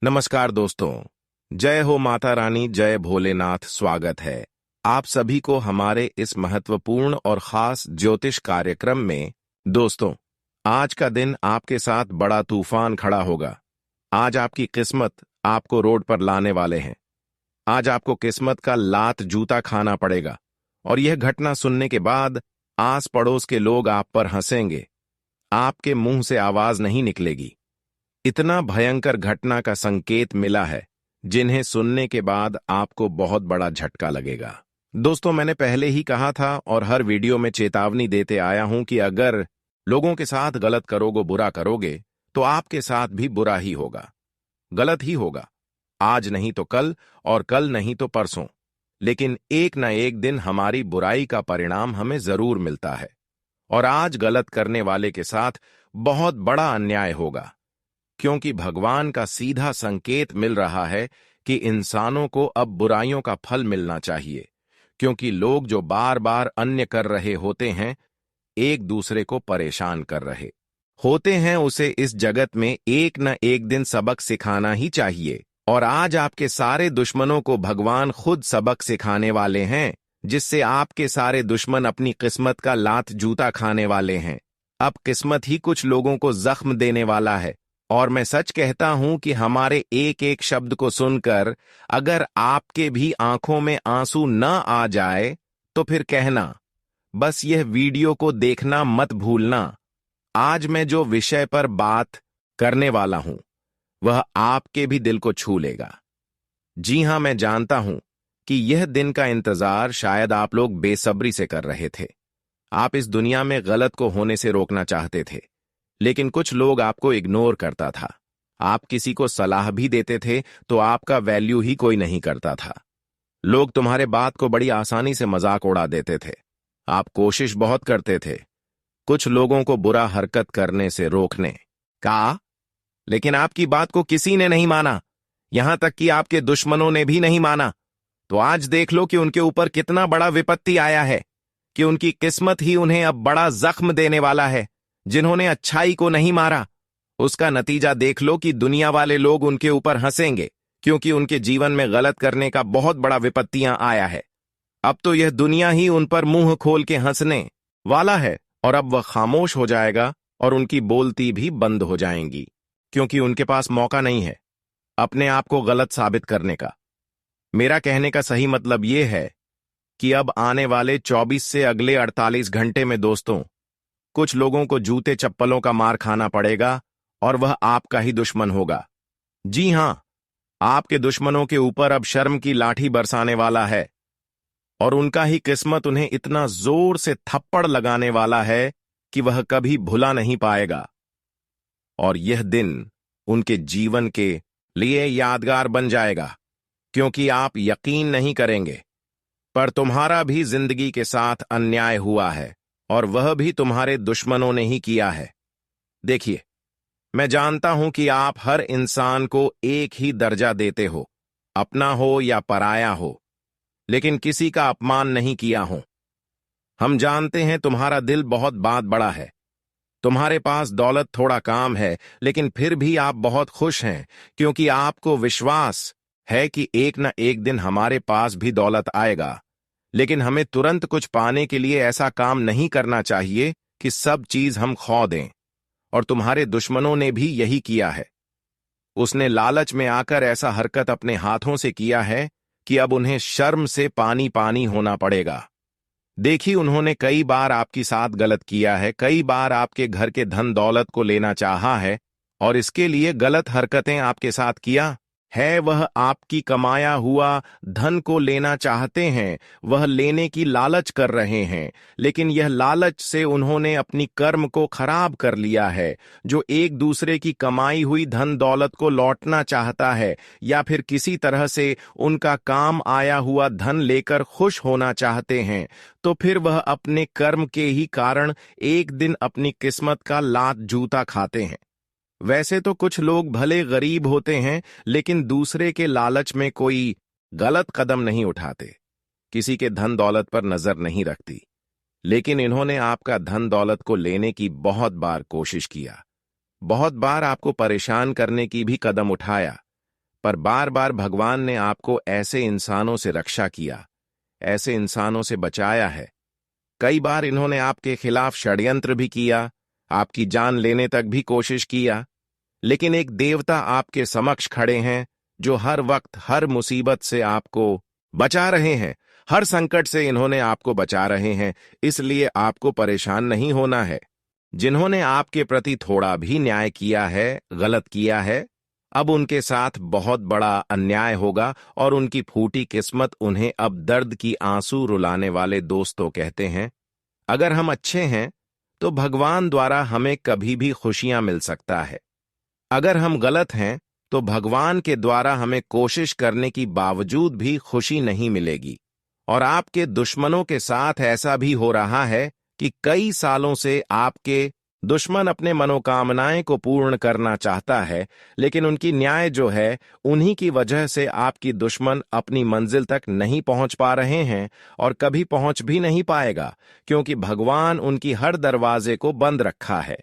नमस्कार दोस्तों। जय हो माता रानी, जय भोलेनाथ। स्वागत है आप सभी को हमारे इस महत्वपूर्ण और खास ज्योतिष कार्यक्रम में। दोस्तों, आज का दिन आपके साथ बड़ा तूफान खड़ा होगा। आज आपकी किस्मत आपको रोड पर लाने वाले हैं। आज आपको किस्मत का लात जूता खाना पड़ेगा और यह घटना सुनने के बाद आस पड़ोस के लोग आप पर हंसेंगे। आपके मुंह से आवाज नहीं निकलेगी। इतना भयंकर घटना का संकेत मिला है जिन्हें सुनने के बाद आपको बहुत बड़ा झटका लगेगा। दोस्तों, मैंने पहले ही कहा था और हर वीडियो में चेतावनी देते आया हूं कि अगर लोगों के साथ गलत करोगे, बुरा करोगे, तो आपके साथ भी बुरा ही होगा, गलत ही होगा। आज नहीं तो कल और कल नहीं तो परसों, लेकिन एक न एक दिन हमारी बुराई का परिणाम हमें जरूर मिलता है। और आज गलत करने वाले के साथ बहुत बड़ा अन्याय होगा, क्योंकि भगवान का सीधा संकेत मिल रहा है कि इंसानों को अब बुराइयों का फल मिलना चाहिए, क्योंकि लोग जो बार बार अन्य कर रहे होते हैं, एक दूसरे को परेशान कर रहे होते हैं, उसे इस जगत में एक न एक दिन सबक सिखाना ही चाहिए। और आज आपके सारे दुश्मनों को भगवान खुद सबक सिखाने वाले हैं, जिससे आपके सारे दुश्मन अपनी किस्मत का लात जूता खाने वाले हैं। अब किस्मत ही कुछ लोगों को जख्म देने वाला है। और मैं सच कहता हूं कि हमारे एक एक शब्द को सुनकर अगर आपके भी आंखों में आंसू न आ जाए तो फिर कहना, बस यह वीडियो को देखना मत भूलना। आज मैं जो विषय पर बात करने वाला हूं वह आपके भी दिल को छू लेगा। जी हां, मैं जानता हूं कि यह दिन का इंतजार शायद आप लोग बेसब्री से कर रहे थे। आप इस दुनिया में गलत को होने से रोकना चाहते थे, लेकिन कुछ लोग आपको इग्नोर करता था। आप किसी को सलाह भी देते थे तो आपका वैल्यू ही कोई नहीं करता था। लोग तुम्हारे बात को बड़ी आसानी से मजाक उड़ा देते थे। आप कोशिश बहुत करते थे कुछ लोगों को बुरा हरकत करने से रोकने का, लेकिन आपकी बात को किसी ने नहीं माना, यहां तक कि आपके दुश्मनों ने भी नहीं माना। तो आज देख लो कि उनके ऊपर कितना बड़ा विपत्ति आया है, कि उनकी किस्मत ही उन्हें अब बड़ा जख्म देने वाला है। जिन्होंने अच्छाई को नहीं मारा, उसका नतीजा देख लो कि दुनिया वाले लोग उनके ऊपर हंसेंगे, क्योंकि उनके जीवन में गलत करने का बहुत बड़ा विपत्तियां आया है। अब तो यह दुनिया ही उन पर मुंह खोल के हंसने वाला है, और अब वह खामोश हो जाएगा और उनकी बोलती भी बंद हो जाएंगी, क्योंकि उनके पास मौका नहीं है अपने आप को गलत साबित करने का। मेरा कहने का सही मतलब यह है कि अब आने वाले 24 से अगले 48 घंटे में दोस्तों, कुछ लोगों को जूते चप्पलों का मार खाना पड़ेगा और वह आपका ही दुश्मन होगा। जी हां, आपके दुश्मनों के ऊपर अब शर्म की लाठी बरसाने वाला है और उनका ही किस्मत उन्हें इतना जोर से थप्पड़ लगाने वाला है कि वह कभी भुला नहीं पाएगा। और यह दिन उनके जीवन के लिए यादगार बन जाएगा, क्योंकि आप यकीन नहीं करेंगे, पर तुम्हारा भी जिंदगी के साथ अन्याय हुआ है और वह भी तुम्हारे दुश्मनों ने ही किया है। देखिए, मैं जानता हूं कि आप हर इंसान को एक ही दर्जा देते हो, अपना हो या पराया हो, लेकिन किसी का अपमान नहीं किया हो। हम जानते हैं तुम्हारा दिल बहुत बात बड़ा है, तुम्हारे पास दौलत थोड़ा काम है, लेकिन फिर भी आप बहुत खुश हैं, क्योंकि आपको विश्वास है कि एक न एक दिन हमारे पास भी दौलत आएगा। लेकिन हमें तुरंत कुछ पाने के लिए ऐसा काम नहीं करना चाहिए कि सब चीज हम खो दें, और तुम्हारे दुश्मनों ने भी यही किया है। उसने लालच में आकर ऐसा हरकत अपने हाथों से किया है कि अब उन्हें शर्म से पानी पानी होना पड़ेगा। देखिए, उन्होंने कई बार आपके साथ गलत किया है, कई बार आपके घर के धन दौलत को लेना चाहा है, और इसके लिए गलत हरकतें आपके साथ किया है। वह आपकी कमाया हुआ धन को लेना चाहते हैं, वह लेने की लालच कर रहे हैं, लेकिन यह लालच से उन्होंने अपनी कर्म को खराब कर लिया है। जो एक दूसरे की कमाई हुई धन दौलत को लौटना चाहता है या फिर किसी तरह से उनका काम आया हुआ धन लेकर खुश होना चाहते हैं, तो फिर वह अपने कर्म के ही कारण एक दिन अपनी किस्मत का लात जूता खाते हैं। वैसे तो कुछ लोग भले गरीब होते हैं, लेकिन दूसरे के लालच में कोई गलत कदम नहीं उठाते, किसी के धन दौलत पर नजर नहीं रखती। लेकिन इन्होंने आपका धन दौलत को लेने की बहुत बार कोशिश किया, बहुत बार आपको परेशान करने की भी कदम उठाया, पर बार बार भगवान ने आपको ऐसे इंसानों से रक्षा किया, ऐसे इंसानों से बचाया है। कई बार इन्होंने आपके खिलाफ षड्यंत्र भी किया, आपकी जान लेने तक भी कोशिश किया, लेकिन एक देवता आपके समक्ष खड़े हैं जो हर वक्त हर मुसीबत से आपको बचा रहे हैं। हर संकट से इन्होंने आपको बचा रहे हैं, इसलिए आपको परेशान नहीं होना है। जिन्होंने आपके प्रति थोड़ा भी न्याय किया है, गलत किया है, अब उनके साथ बहुत बड़ा अन्याय होगा और उनकी फूटी किस्मत उन्हें अब दर्द की आंसू रुलाने वाले दोस्तों कहते हैं। अगर हम अच्छे हैं तो भगवान द्वारा हमें कभी भी खुशियां मिल सकता है। अगर हम गलत हैं तो भगवान के द्वारा हमें कोशिश करने की बावजूद भी खुशी नहीं मिलेगी। और आपके दुश्मनों के साथ ऐसा भी हो रहा है कि कई सालों से आपके दुश्मन अपने मनोकामनाएं को पूर्ण करना चाहता है, लेकिन उनकी न्याय जो है उन्हीं की वजह से आपकी दुश्मन अपनी मंजिल तक नहीं पहुंच पा रहे हैं और कभी पहुंच भी नहीं पाएगा, क्योंकि भगवान उनकी हर दरवाजे को बंद रखा है।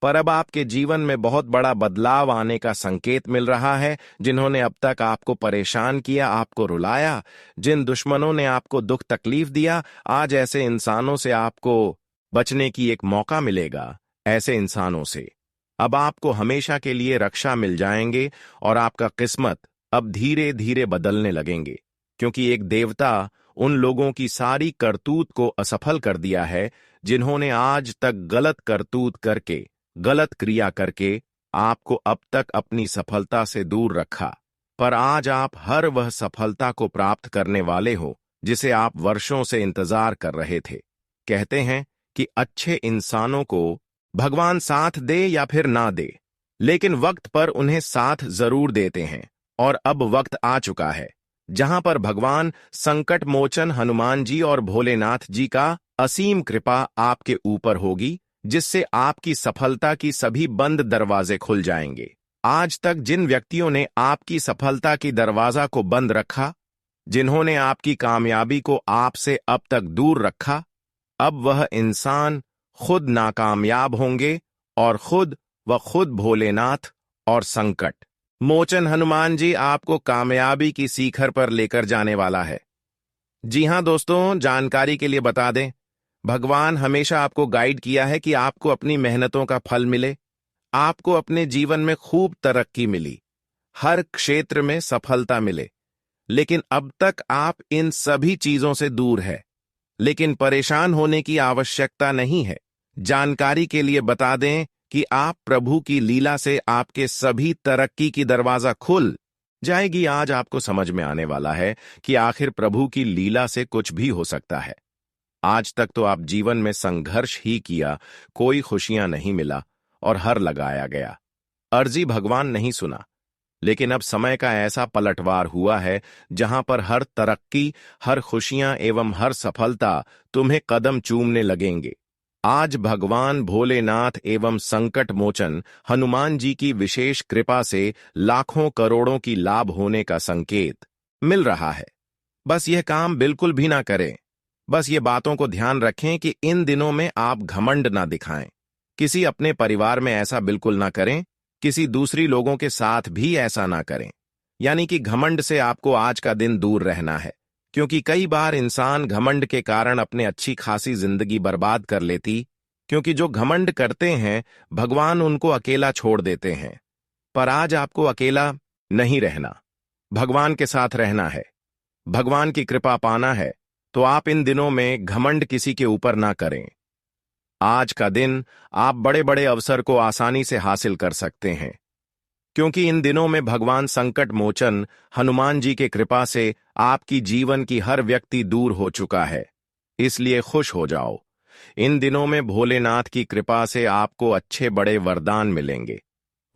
पर अब आपके जीवन में बहुत बड़ा बदलाव आने का संकेत मिल रहा है। जिन्होंने अब तक आपको परेशान किया, आपको रुलाया, जिन दुश्मनों ने आपको दुख तकलीफ दिया, आज ऐसे इंसानों से आपको बचने की एक मौका मिलेगा। ऐसे इंसानों से अब आपको हमेशा के लिए रक्षा मिल जाएंगे और आपका किस्मत अब धीरे धीरे बदलने लगेंगे, क्योंकि एक देवता उन लोगों की सारी करतूत को असफल कर दिया है जिन्होंने आज तक गलत करतूत करके, गलत क्रिया करके आपको अब तक अपनी सफलता से दूर रखा। पर आज आप हर वह सफलता को प्राप्त करने वाले हो जिसे आप वर्षों से इंतजार कर रहे थे। कहते हैं कि अच्छे इंसानों को भगवान साथ दे या फिर ना दे, लेकिन वक्त पर उन्हें साथ जरूर देते हैं। और अब वक्त आ चुका है जहां पर भगवान संकट मोचन हनुमान जी और भोलेनाथ जी का असीम कृपा आपके ऊपर होगी, जिससे आपकी सफलता की सभी बंद दरवाजे खुल जाएंगे। आज तक जिन व्यक्तियों ने आपकी सफलता की दरवाजा को बंद रखा, जिन्होंने आपकी कामयाबी को आपसे अब तक दूर रखा, अब वह इंसान खुद नाकामयाब होंगे और खुद भोलेनाथ और संकट मोचन हनुमान जी आपको कामयाबी की शिखर पर लेकर जाने वाला है। जी हां दोस्तों, जानकारी के लिए बता दें, भगवान हमेशा आपको गाइड किया है कि आपको अपनी मेहनतों का फल मिले, आपको अपने जीवन में खूब तरक्की मिली, हर क्षेत्र में सफलता मिले। लेकिन अब तक आप इन सभी चीजों से दूर है, लेकिन परेशान होने की आवश्यकता नहीं है। जानकारी के लिए बता दें कि आप प्रभु की लीला से आपके सभी तरक्की की दरवाजा खुल जाएगी। आज आपको समझ में आने वाला है कि आखिर प्रभु की लीला से कुछ भी हो सकता है। आज तक तो आप जीवन में संघर्ष ही किया, कोई खुशियां नहीं मिला और हर लगाया गया, अर्जी भगवान नहीं सुना। लेकिन अब समय का ऐसा पलटवार हुआ है जहां पर हर तरक्की, हर खुशियां एवं हर सफलता तुम्हें कदम चूमने लगेंगे। आज भगवान भोलेनाथ एवं संकट मोचन हनुमान जी की विशेष कृपा से लाखों करोड़ों की लाभ होने का संकेत मिल रहा है। बस यह काम बिल्कुल भी ना करें। बस ये बातों को ध्यान रखें कि इन दिनों में आप घमंड ना दिखाएं। किसी अपने परिवार में ऐसा बिल्कुल ना करें, किसी दूसरी लोगों के साथ भी ऐसा ना करें। यानी कि घमंड से आपको आज का दिन दूर रहना है, क्योंकि कई बार इंसान घमंड के कारण अपने अच्छी खासी जिंदगी बर्बाद कर लेती, क्योंकि जो घमंड करते हैं भगवान उनको अकेला छोड़ देते हैं। पर आज आपको अकेला नहीं रहना, भगवान के साथ रहना है। भगवान की कृपा पाना है तो आप इन दिनों में घमंड किसी के ऊपर ना करें। आज का दिन आप बड़े बड़े अवसर को आसानी से हासिल कर सकते हैं, क्योंकि इन दिनों में भगवान संकट मोचन हनुमान जी के कृपा से आपकी जीवन की हर व्यक्ति दूर हो चुका है। इसलिए खुश हो जाओ। इन दिनों में भोलेनाथ की कृपा से आपको अच्छे बड़े वरदान मिलेंगे।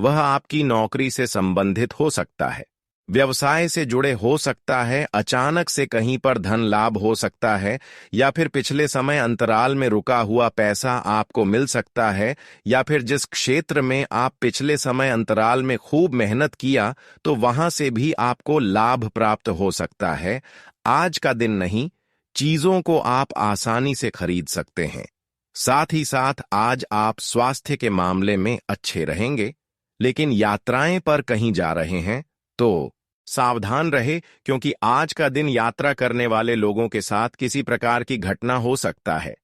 वह आपकी नौकरी से संबंधित हो सकता है, व्यवसाय से जुड़े हो सकता है, अचानक से कहीं पर धन लाभ हो सकता है, या फिर पिछले समय अंतराल में रुका हुआ पैसा आपको मिल सकता है, या फिर जिस क्षेत्र में आप पिछले समय अंतराल में खूब मेहनत किया तो वहां से भी आपको लाभ प्राप्त हो सकता है। आज का दिन नहीं, चीजों को आप आसानी से खरीद सकते हैं। साथ ही साथ आज आप स्वास्थ्य के मामले में अच्छे रहेंगे। लेकिन यात्राएं पर कहीं जा रहे हैं तो सावधान रहे, क्योंकि आज का दिन यात्रा करने वाले लोगों के साथ किसी प्रकार की घटना हो सकता है,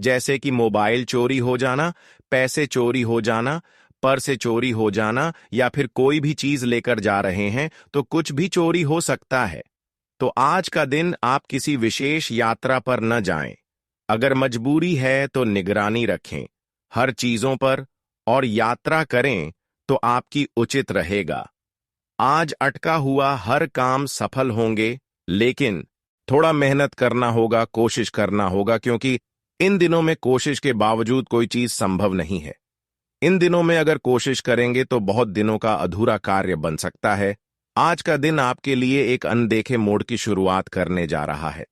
जैसे कि मोबाइल चोरी हो जाना, पैसे चोरी हो जाना, पर्स चोरी हो जाना, या फिर कोई भी चीज लेकर जा रहे हैं तो कुछ भी चोरी हो सकता है। तो आज का दिन आप किसी विशेष यात्रा पर न जाएं। अगर मजबूरी है तो निगरानी रखें हर चीजों पर, और यात्रा करें तो आपकी उचित रहेगा। आज अटका हुआ हर काम सफल होंगे, लेकिन थोड़ा मेहनत करना होगा, कोशिश करना होगा, क्योंकि इन दिनों में कोशिश के बावजूद कोई चीज संभव नहीं है। इन दिनों में अगर कोशिश करेंगे तो बहुत दिनों का अधूरा कार्य बन सकता है। आज का दिन आपके लिए एक अनदेखे मोड़ की शुरुआत करने जा रहा है।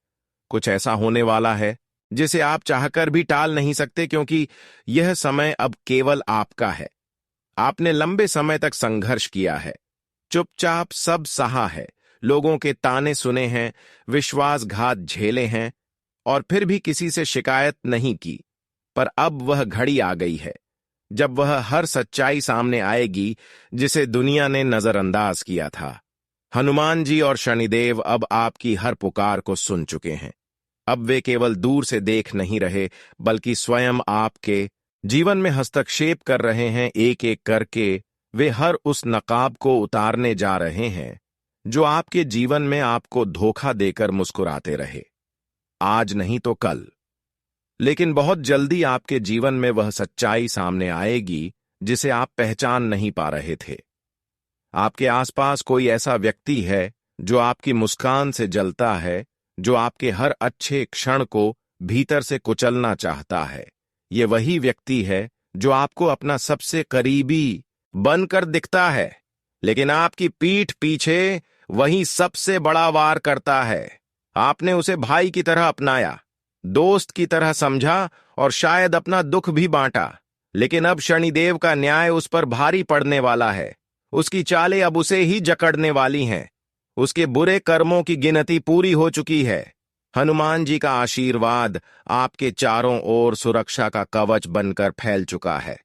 कुछ ऐसा होने वाला है जिसे आप चाहकर भी टाल नहीं सकते, क्योंकि यह समय अब केवल आपका है। आपने लंबे समय तक संघर्ष किया है, चुपचाप सब सहा है, लोगों के ताने सुने हैं, विश्वासघात झेले हैं, और फिर भी किसी से शिकायत नहीं की। पर अब वह घड़ी आ गई है जब वह हर सच्चाई सामने आएगी जिसे दुनिया ने नजरअंदाज किया था। हनुमान जी और शनिदेव अब आपकी हर पुकार को सुन चुके हैं। अब वे केवल दूर से देख नहीं रहे, बल्कि स्वयं आपके जीवन में हस्तक्षेप कर रहे हैं। एक एक करके वे हर उस नकाब को उतारने जा रहे हैं जो आपके जीवन में आपको धोखा देकर मुस्कुराते रहे। आज नहीं तो कल, लेकिन बहुत जल्दी आपके जीवन में वह सच्चाई सामने आएगी जिसे आप पहचान नहीं पा रहे थे। आपके आसपास कोई ऐसा व्यक्ति है जो आपकी मुस्कान से जलता है, जो आपके हर अच्छे क्षण को भीतर से कुचलना चाहता है। ये वही व्यक्ति है जो आपको अपना सबसे करीबी बनकर दिखता है, लेकिन आपकी पीठ पीछे वही सबसे बड़ा वार करता है। आपने उसे भाई की तरह अपनाया, दोस्त की तरह समझा, और शायद अपना दुख भी बांटा, लेकिन अब शनिदेव का न्याय उस पर भारी पड़ने वाला है। उसकी चालें अब उसे ही जकड़ने वाली हैं। उसके बुरे कर्मों की गिनती पूरी हो चुकी है। हनुमान जी का आशीर्वाद आपके चारों ओर सुरक्षा का कवच बनकर फैल चुका है।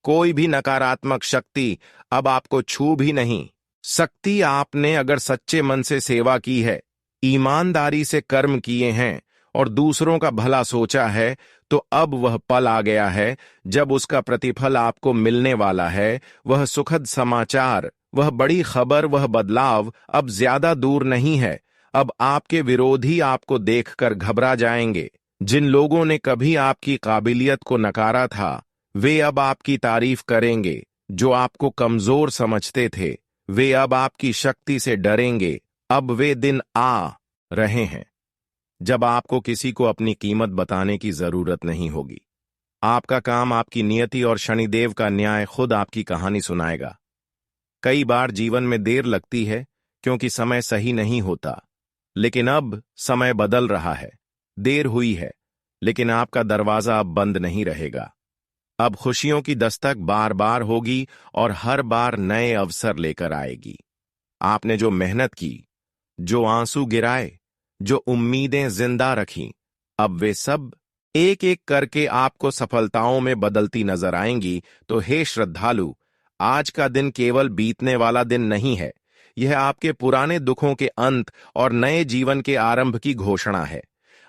कोई भी नकारात्मक शक्ति अब आपको छू भी नहीं सकती। आपने अगर सच्चे मन से सेवा की है, ईमानदारी से कर्म किए हैं और दूसरों का भला सोचा है, तो अब वह पल आ गया है जब उसका प्रतिफल आपको मिलने वाला है। वह सुखद समाचार, वह बड़ी खबर, वह बदलाव अब ज्यादा दूर नहीं है। अब आपके विरोधी आपको देखकर घबरा जाएंगे। जिन लोगों ने कभी आपकी काबिलियत को नकारा था, वे अब आपकी तारीफ करेंगे। जो आपको कमजोर समझते थे, वे अब आपकी शक्ति से डरेंगे। अब वे दिन आ रहे हैं जब आपको किसी को अपनी कीमत बताने की जरूरत नहीं होगी। आपका काम, आपकी नियति और शनिदेव का न्याय खुद आपकी कहानी सुनाएगा। कई बार जीवन में देर लगती है क्योंकि समय सही नहीं होता, लेकिन अब समय बदल रहा है। देर हुई है, लेकिन आपका दरवाजा अब बंद नहीं रहेगा। अब खुशियों की दस्तक बार बार होगी और हर बार नए अवसर लेकर आएगी। आपने जो मेहनत की, जो आंसू गिराए, जो उम्मीदें जिंदा रखीं, अब वे सब एक एक करके आपको सफलताओं में बदलती नजर आएंगी। तो हे श्रद्धालु, आज का दिन केवल बीतने वाला दिन नहीं है, यह आपके पुराने दुखों के अंत और नए जीवन के आरंभ की घोषणा है।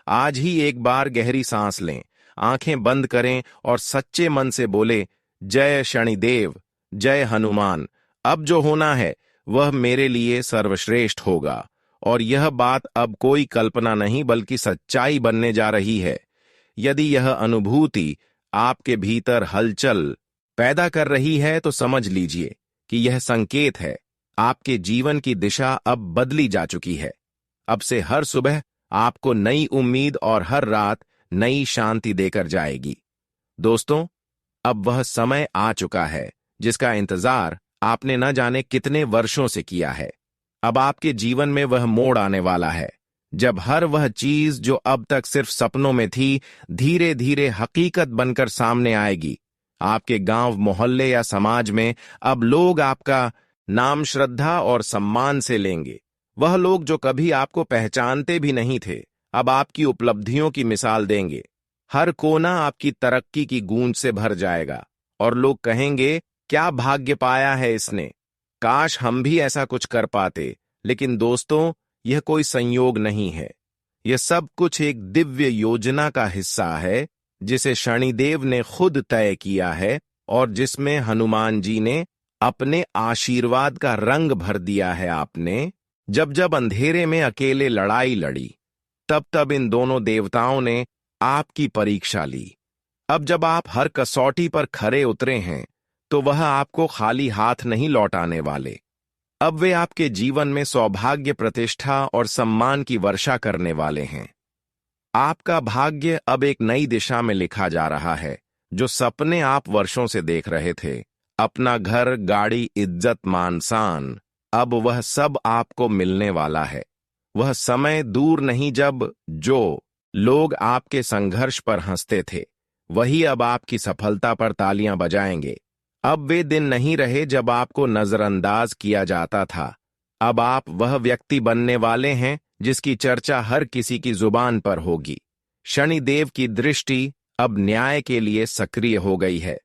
आज ही एक बार गहरी सांस लें, आंखें बंद करें और सच्चे मन से बोले, जय शनिदेव, जय हनुमान। अब जो होना है वह मेरे लिए सर्वश्रेष्ठ होगा, और यह बात अब कोई कल्पना नहीं बल्कि सच्चाई बनने जा रही है। यदि यह अनुभूति आपके भीतर हलचल पैदा कर रही है, तो समझ लीजिए कि यह संकेत है। आपके जीवन की दिशा अब बदली जा चुकी है। अब से हर सुबह आपको नई उम्मीद और हर रात नई शांति देकर जाएगी। दोस्तों, अब वह समय आ चुका है जिसका इंतजार आपने न जाने कितने वर्षों से किया है। अब आपके जीवन में वह मोड़ आने वाला है जब हर वह चीज जो अब तक सिर्फ सपनों में थी, धीरे धीरे हकीकत बनकर सामने आएगी। आपके गांव, मोहल्ले या समाज में अब लोग आपका नाम श्रद्धा और सम्मान से लेंगे। वह लोग जो कभी आपको पहचानते भी नहीं थे, अब आपकी उपलब्धियों की मिसाल देंगे। हर कोना आपकी तरक्की की गूंज से भर जाएगा और लोग कहेंगे, क्या भाग्य पाया है इसने, काश हम भी ऐसा कुछ कर पाते। लेकिन दोस्तों, यह कोई संयोग नहीं है। यह सब कुछ एक दिव्य योजना का हिस्सा है जिसे शनिदेव ने खुद तय किया है और जिसमें हनुमान जी ने अपने आशीर्वाद का रंग भर दिया है। आपने जब जब अंधेरे में अकेले लड़ाई लड़ी, तब तब इन दोनों देवताओं ने आपकी परीक्षा ली। अब जब आप हर कसौटी पर खरे उतरे हैं, तो वह आपको खाली हाथ नहीं लौटाने वाले। अब वे आपके जीवन में सौभाग्य, प्रतिष्ठा और सम्मान की वर्षा करने वाले हैं। आपका भाग्य अब एक नई दिशा में लिखा जा रहा है। जो सपने आप वर्षों से देख रहे थे, अपना घर, गाड़ी, इज्जत, मान शान, अब वह सब आपको मिलने वाला है। वह समय दूर नहीं जब जो लोग आपके संघर्ष पर हंसते थे, वही अब आपकी सफलता पर तालियां बजाएंगे। अब वे दिन नहीं रहे जब आपको नजरअंदाज किया जाता था। अब आप वह व्यक्ति बनने वाले हैं जिसकी चर्चा हर किसी की जुबान पर होगी। शनिदेव की दृष्टि अब न्याय के लिए सक्रिय हो गई है।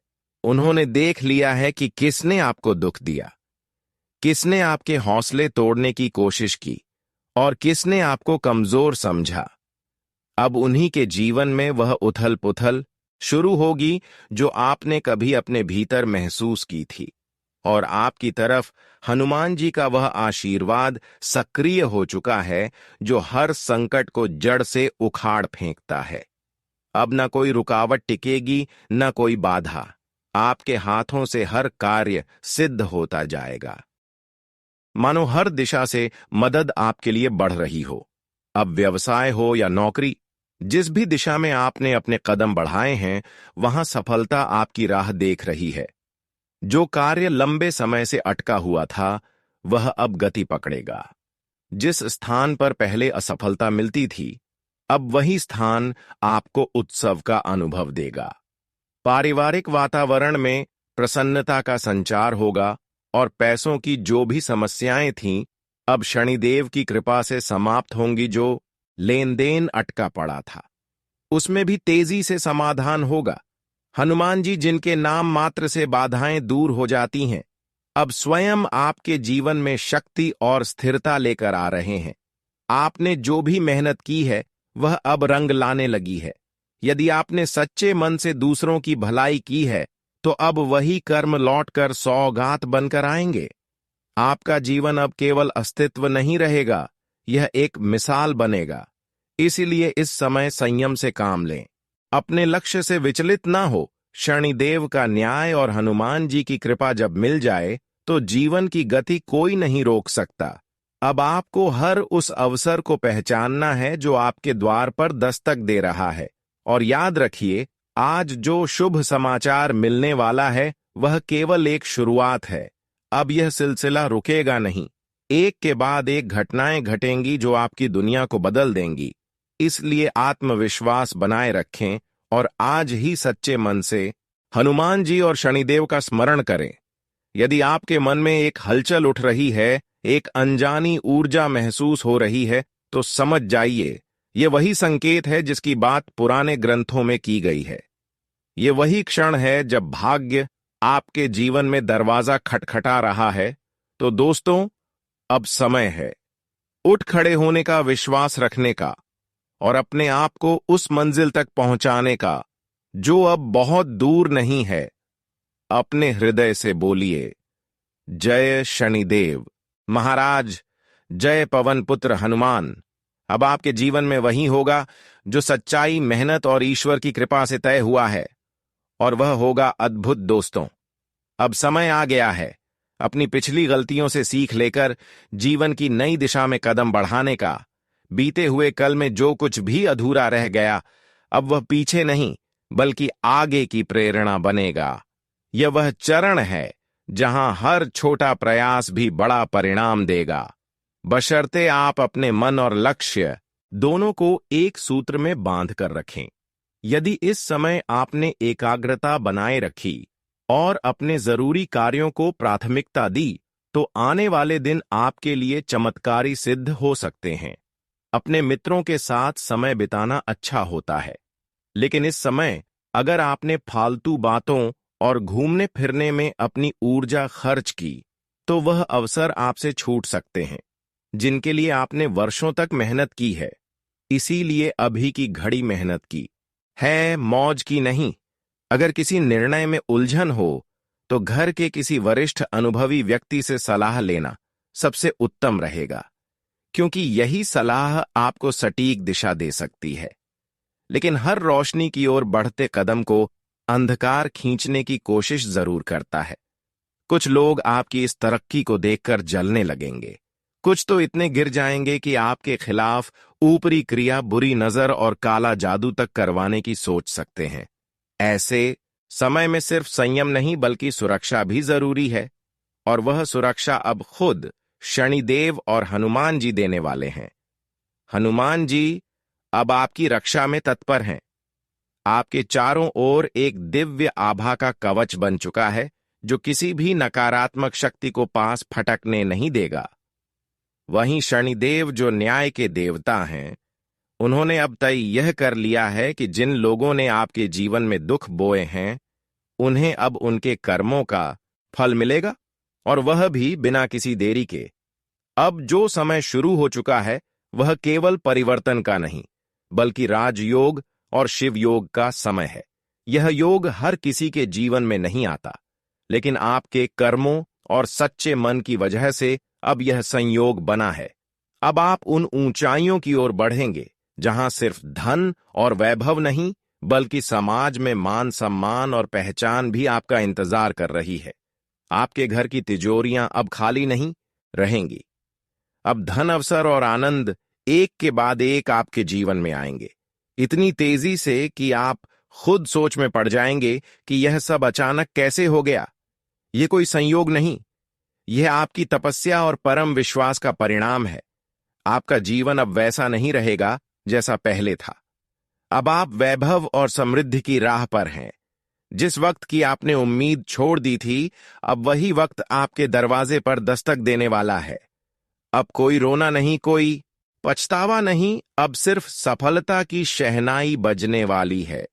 उन्होंने देख लिया है कि किसने आपको दुख दिया, किसने आपके हौसले तोड़ने की कोशिश की और किसने आपको कमजोर समझा। अब उन्हीं के जीवन में वह उथल पुथल शुरू होगी जो आपने कभी अपने भीतर महसूस की थी, और आपकी तरफ हनुमान जी का वह आशीर्वाद सक्रिय हो चुका है जो हर संकट को जड़ से उखाड़ फेंकता है। अब न कोई रुकावट टिकेगी, न कोई बाधा। आपके हाथों से हर कार्य सिद्ध होता जाएगा, मानो हर दिशा से मदद आपके लिए बढ़ रही हो। अब व्यवसाय हो या नौकरी, जिस भी दिशा में आपने अपने कदम बढ़ाए हैं, वहां सफलता आपकी राह देख रही है। जो कार्य लंबे समय से अटका हुआ था, वह अब गति पकड़ेगा। जिस स्थान पर पहले असफलता मिलती थी, अब वही स्थान आपको उत्सव का अनुभव देगा। पारिवारिक वातावरण में प्रसन्नता का संचार होगा और पैसों की जो भी समस्याएं थीं, अब शनिदेव की कृपा से समाप्त होंगी। जो लेन देन अटका पड़ा था, उसमें भी तेजी से समाधान होगा। हनुमान जी, जिनके नाम मात्र से बाधाएं दूर हो जाती हैं, अब स्वयं आपके जीवन में शक्ति और स्थिरता लेकर आ रहे हैं। आपने जो भी मेहनत की है, वह अब रंग लाने लगी है। यदि आपने सच्चे मन से दूसरों की भलाई की है, तो अब वही कर्म लौटकर सौगात बनकर आएंगे। आपका जीवन अब केवल अस्तित्व नहीं रहेगा, यह एक मिसाल बनेगा। इसीलिए इस समय संयम से काम लें, अपने लक्ष्य से विचलित ना हो। शनिदेव का न्याय और हनुमान जी की कृपा जब मिल जाए, तो जीवन की गति कोई नहीं रोक सकता। अब आपको हर उस अवसर को पहचानना है जो आपके द्वार पर दस्तक दे रहा है। और याद रखिए, आज जो शुभ समाचार मिलने वाला है, वह केवल एक शुरुआत है। अब यह सिलसिला रुकेगा नहीं। एक के बाद एक घटनाएं घटेंगी जो आपकी दुनिया को बदल देंगी। इसलिए आत्मविश्वास बनाए रखें और आज ही सच्चे मन से हनुमान जी और शनिदेव का स्मरण करें। यदि आपके मन में एक हलचल उठ रही है, एक अनजानी ऊर्जा महसूस हो रही है, तो समझ जाइए, ये वही संकेत है जिसकी बात पुराने ग्रंथों में की गई है। ये वही क्षण है जब भाग्य आपके जीवन में दरवाजा खटखटा रहा है। तो दोस्तों, अब समय है उठ खड़े होने का, विश्वास रखने का और अपने आप को उस मंजिल तक पहुंचाने का जो अब बहुत दूर नहीं है। अपने हृदय से बोलिए, जय शनिदेव महाराज, जय पवन पुत्र हनुमान। अब आपके जीवन में वही होगा जो सच्चाई, मेहनत और ईश्वर की कृपा से तय हुआ है, और वह होगा अद्भुत। दोस्तों, अब समय आ गया है अपनी पिछली गलतियों से सीख लेकर जीवन की नई दिशा में कदम बढ़ाने का। बीते हुए कल में जो कुछ भी अधूरा रह गया, अब वह पीछे नहीं बल्कि आगे की प्रेरणा बनेगा। यह वह चरण है जहां हर छोटा प्रयास भी बड़ा परिणाम देगा, बशर्ते आप अपने मन और लक्ष्य दोनों को एक सूत्र में बांध कर रखें। यदि इस समय आपने एकाग्रता बनाए रखी और अपने जरूरी कार्यों को प्राथमिकता दी, तो आने वाले दिन आपके लिए चमत्कारी सिद्ध हो सकते हैं। अपने मित्रों के साथ समय बिताना अच्छा होता है, लेकिन इस समय अगर आपने फालतू बातों और घूमने फिरने में अपनी ऊर्जा खर्च की, तो वह अवसर आपसे छूट सकते हैं। जिनके लिए आपने वर्षों तक मेहनत की है, इसीलिए अभी की घड़ी मेहनत की है, मौज की नहीं। अगर किसी निर्णय में उलझन हो तो घर के किसी वरिष्ठ अनुभवी व्यक्ति से सलाह लेना सबसे उत्तम रहेगा, क्योंकि यही सलाह आपको सटीक दिशा दे सकती है। लेकिन हर रोशनी की ओर बढ़ते कदम को अंधकार खींचने की कोशिश जरूर करता है। कुछ लोग आपकी इस तरक्की को देखकर जलने लगेंगे, कुछ तो इतने गिर जाएंगे कि आपके खिलाफ ऊपरी क्रिया, बुरी नजर और काला जादू तक करवाने की सोच सकते हैं। ऐसे समय में सिर्फ संयम नहीं बल्कि सुरक्षा भी जरूरी है, और वह सुरक्षा अब खुद शनिदेव और हनुमान जी देने वाले हैं। हनुमान जी अब आपकी रक्षा में तत्पर हैं। आपके चारों ओर एक दिव्य आभा का कवच बन चुका है, जो किसी भी नकारात्मक शक्ति को पास फटकने नहीं देगा। वहीं शनिदेव, जो न्याय के देवता हैं, उन्होंने अब तय यह कर लिया है कि जिन लोगों ने आपके जीवन में दुख बोए हैं, उन्हें अब उनके कर्मों का फल मिलेगा, और वह भी बिना किसी देरी के। अब जो समय शुरू हो चुका है वह केवल परिवर्तन का नहीं, बल्कि राजयोग और शिव योग का समय है। यह योग हर किसी के जीवन में नहीं आता, लेकिन आपके कर्मों और सच्चे मन की वजह से अब यह संयोग बना है। अब आप उन ऊंचाइयों की ओर बढ़ेंगे जहां सिर्फ धन और वैभव नहीं, बल्कि समाज में मान सम्मान और पहचान भी आपका इंतजार कर रही है। आपके घर की तिजोरियां अब खाली नहीं रहेंगी। अब धन, अवसर और आनंद एक के बाद एक आपके जीवन में आएंगे, इतनी तेजी से कि आप खुद सोच में पड़ जाएंगे कि यह सब अचानक कैसे हो गया। यह कोई संयोग नहीं, यह आपकी तपस्या और परम विश्वास का परिणाम है। आपका जीवन अब वैसा नहीं रहेगा जैसा पहले था। अब आप वैभव और समृद्धि की राह पर हैं। जिस वक्त की आपने उम्मीद छोड़ दी थी, अब वही वक्त आपके दरवाजे पर दस्तक देने वाला है। अब कोई रोना नहीं, कोई पछतावा नहीं, अब सिर्फ सफलता की शहनाई बजने वाली है।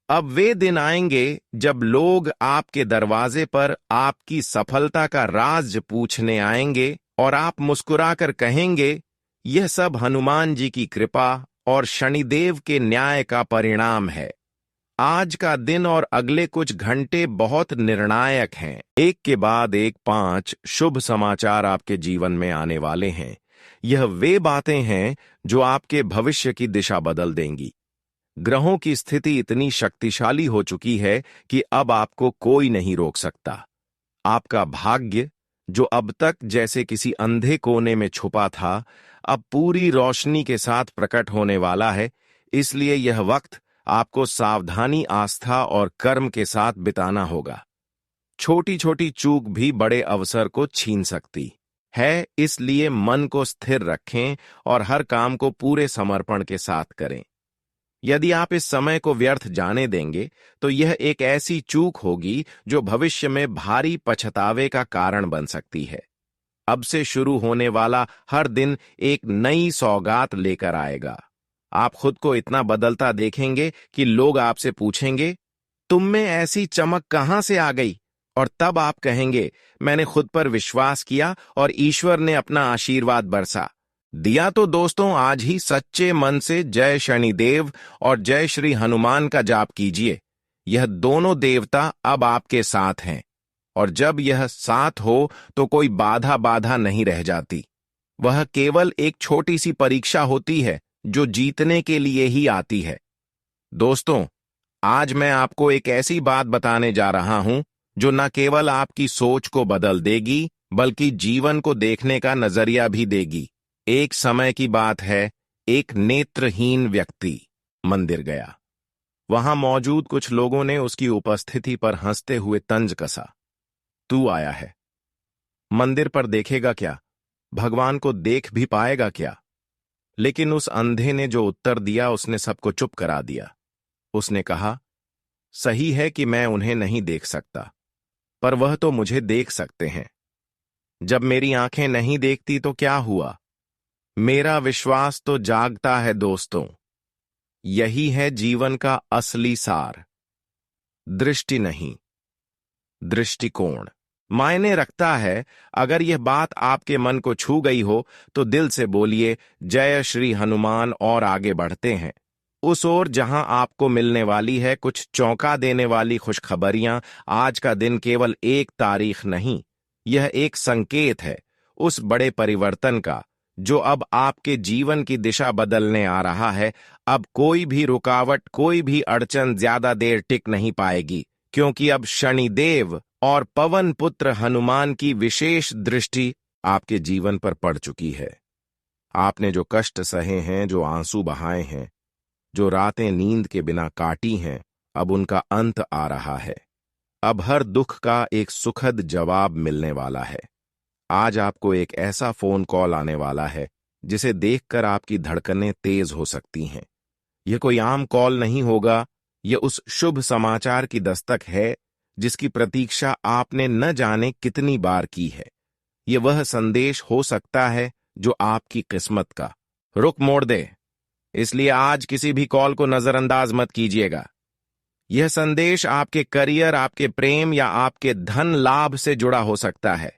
अब वे दिन आएंगे जब लोग आपके दरवाजे पर आपकी सफलता का राज पूछने आएंगे, और आप मुस्कुराकर कहेंगे, यह सब हनुमान जी की कृपा और शनिदेव के न्याय का परिणाम है। आज का दिन और अगले कुछ घंटे बहुत निर्णायक हैं। एक के बाद एक 5 शुभ समाचार आपके जीवन में आने वाले हैं। यह वे बातें हैं जो आपके भविष्य की दिशा बदल देंगी। ग्रहों की स्थिति इतनी शक्तिशाली हो चुकी है कि अब आपको कोई नहीं रोक सकता। आपका भाग्य, जो अब तक जैसे किसी अंधे कोने में छुपा था, अब पूरी रोशनी के साथ प्रकट होने वाला है। इसलिए यह वक्त आपको सावधानी, आस्था और कर्म के साथ बिताना होगा। छोटी छोटी चूक भी बड़े अवसर को छीन सकती है, इसलिए मन को स्थिर रखें और हर काम को पूरे समर्पण के साथ करें। यदि आप इस समय को व्यर्थ जाने देंगे तो यह एक ऐसी चूक होगी जो भविष्य में भारी पछतावे का कारण बन सकती है। अब से शुरू होने वाला हर दिन एक नई सौगात लेकर आएगा। आप खुद को इतना बदलता देखेंगे कि लोग आपसे पूछेंगे, तुम में ऐसी चमक कहां से आ गई? और तब आप कहेंगे, मैंने खुद पर विश्वास किया और ईश्वर ने अपना आशीर्वाद बरसा दिया। तो दोस्तों, आज ही सच्चे मन से जय शनिदेव और जय श्री हनुमान का जाप कीजिए। यह दोनों देवता अब आपके साथ हैं, और जब यह साथ हो तो कोई बाधा नहीं रह जाती। वह केवल एक छोटी सी परीक्षा होती है जो जीतने के लिए ही आती है। दोस्तों, आज मैं आपको एक ऐसी बात बताने जा रहा हूं जो न केवल आपकी सोच को बदल देगी, बल्कि जीवन को देखने का नजरिया भी देगी। एक समय की बात है, एक नेत्रहीन व्यक्ति मंदिर गया। वहां मौजूद कुछ लोगों ने उसकी उपस्थिति पर हंसते हुए तंज कसा, तू आया है, मंदिर पर देखेगा क्या? भगवान को देख भी पाएगा क्या? लेकिन उस अंधे ने जो उत्तर दिया, उसने सबको चुप करा दिया। उसने कहा, सही है कि मैं उन्हें नहीं देख सकता, पर वह तो मुझे देख सकते हैं। जब मेरी आंखें नहीं देखती तो क्या हुआ? मेरा विश्वास तो जागता है। दोस्तों, यही है जीवन का असली सार। दृष्टि नहीं, दृष्टिकोण। मायने रखता है। अगर यह बात आपके मन को छू गई हो तो दिल से बोलिए जय श्री हनुमान और आगे बढ़ते हैं उस ओर जहां आपको मिलने वाली है कुछ चौंका देने वाली खुशखबरियां। आज का दिन केवल एक तारीख नहीं, यह एक संकेत है उस बड़े परिवर्तन का जो अब आपके जीवन की दिशा बदलने आ रहा है। अब कोई भी रुकावट, कोई भी अड़चन ज्यादा देर टिक नहीं पाएगी, क्योंकि अब शनिदेव और पवन पुत्र हनुमान की विशेष दृष्टि आपके जीवन पर पड़ चुकी है। आपने जो कष्ट सहे हैं, जो आंसू बहाए हैं, जो रातें नींद के बिना काटी हैं, अब उनका अंत आ रहा है। अब हर दुख का एक सुखद जवाब मिलने वाला है। आज आपको एक ऐसा फोन कॉल आने वाला है जिसे देखकर आपकी धड़कनें तेज हो सकती हैं। यह कोई आम कॉल नहीं होगा, यह उस शुभ समाचार की दस्तक है जिसकी प्रतीक्षा आपने न जाने कितनी बार की है। यह वह संदेश हो सकता है जो आपकी किस्मत का रुख मोड़ दे। इसलिए आज किसी भी कॉल को नजरअंदाज मत कीजिएगा। यह संदेश आपके करियर, आपके प्रेम या आपके धन लाभ से जुड़ा हो सकता है।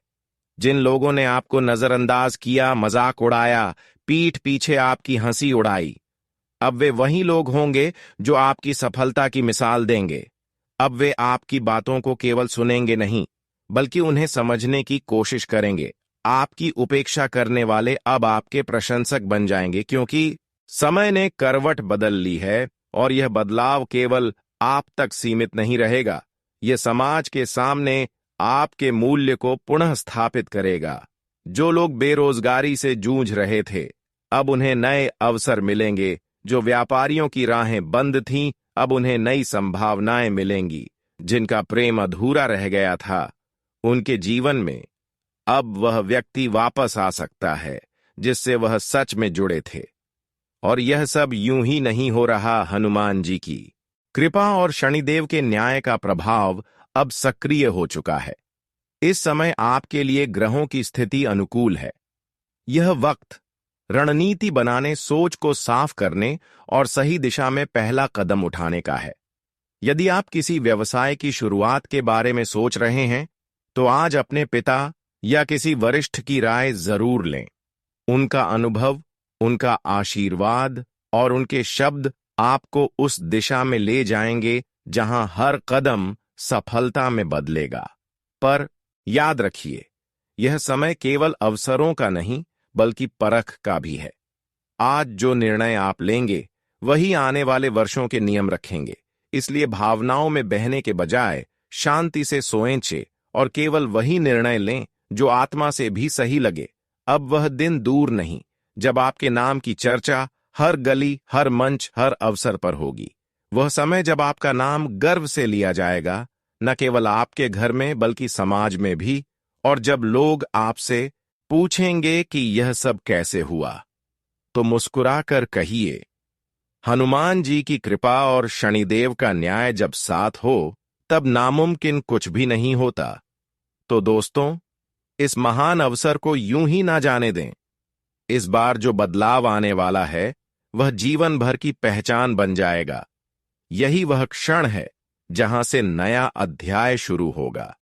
जिन लोगों ने आपको नजरअंदाज किया, मजाक उड़ाया, पीठ पीछे आपकी हंसी उड़ाई, अब वे वही लोग होंगे जो आपकी सफलता की मिसाल देंगे। अब वे आपकी बातों को केवल सुनेंगे नहीं, बल्कि उन्हें समझने की कोशिश करेंगे। आपकी उपेक्षा करने वाले अब आपके प्रशंसक बन जाएंगे, क्योंकि समय ने करवट बदल ली है और यह बदलाव केवल आप तक सीमित नहीं रहेगा। यह समाज के सामने आपके मूल्य को पुनः स्थापित करेगा। जो लोग बेरोजगारी से जूझ रहे थे, अब उन्हें नए अवसर मिलेंगे। जो व्यापारियों की राहें बंद थीं, अब उन्हें नई संभावनाएं मिलेंगी। जिनका प्रेम अधूरा रह गया था, उनके जीवन में अब वह व्यक्ति वापस आ सकता है जिससे वह सच में जुड़े थे। और यह सब यूं ही नहीं हो रहा। हनुमान जी की कृपा और शनिदेव के न्याय का प्रभाव अब सक्रिय हो चुका है। इस समय आपके लिए ग्रहों की स्थिति अनुकूल है। यह वक्त रणनीति बनाने, सोच को साफ करने और सही दिशा में पहला कदम उठाने का है। यदि आप किसी व्यवसाय की शुरुआत के बारे में सोच रहे हैं, तो आज अपने पिता या किसी वरिष्ठ की राय जरूर लें। उनका अनुभव, उनका आशीर्वाद और उनके शब्द आपको उस दिशा में ले जाएंगे जहां हर कदम सफलता में बदलेगा। पर याद रखिए, यह समय केवल अवसरों का नहीं, बल्कि परख का भी है। आज जो निर्णय आप लेंगे, वही आने वाले वर्षों के नियम रखेंगे। इसलिए भावनाओं में बहने के बजाय शांति से सोचें और केवल वही निर्णय लें जो आत्मा से भी सही लगे। अब वह दिन दूर नहीं जब आपके नाम की चर्चा हर गली, हर मंच, हर अवसर पर होगी। वह समय जब आपका नाम गर्व से लिया जाएगा, न केवल आपके घर में बल्कि समाज में भी। और जब लोग आपसे पूछेंगे कि यह सब कैसे हुआ, तो मुस्कुराकर कहिए, हनुमान जी की कृपा और शनिदेव का न्याय जब साथ हो, तब नामुमकिन कुछ भी नहीं होता। तो दोस्तों, इस महान अवसर को यूं ही ना जाने दें। इस बार जो बदलाव आने वाला है, वह जीवन भर की पहचान बन जाएगा। यही वह क्षण है जहां से नया अध्याय शुरू होगा।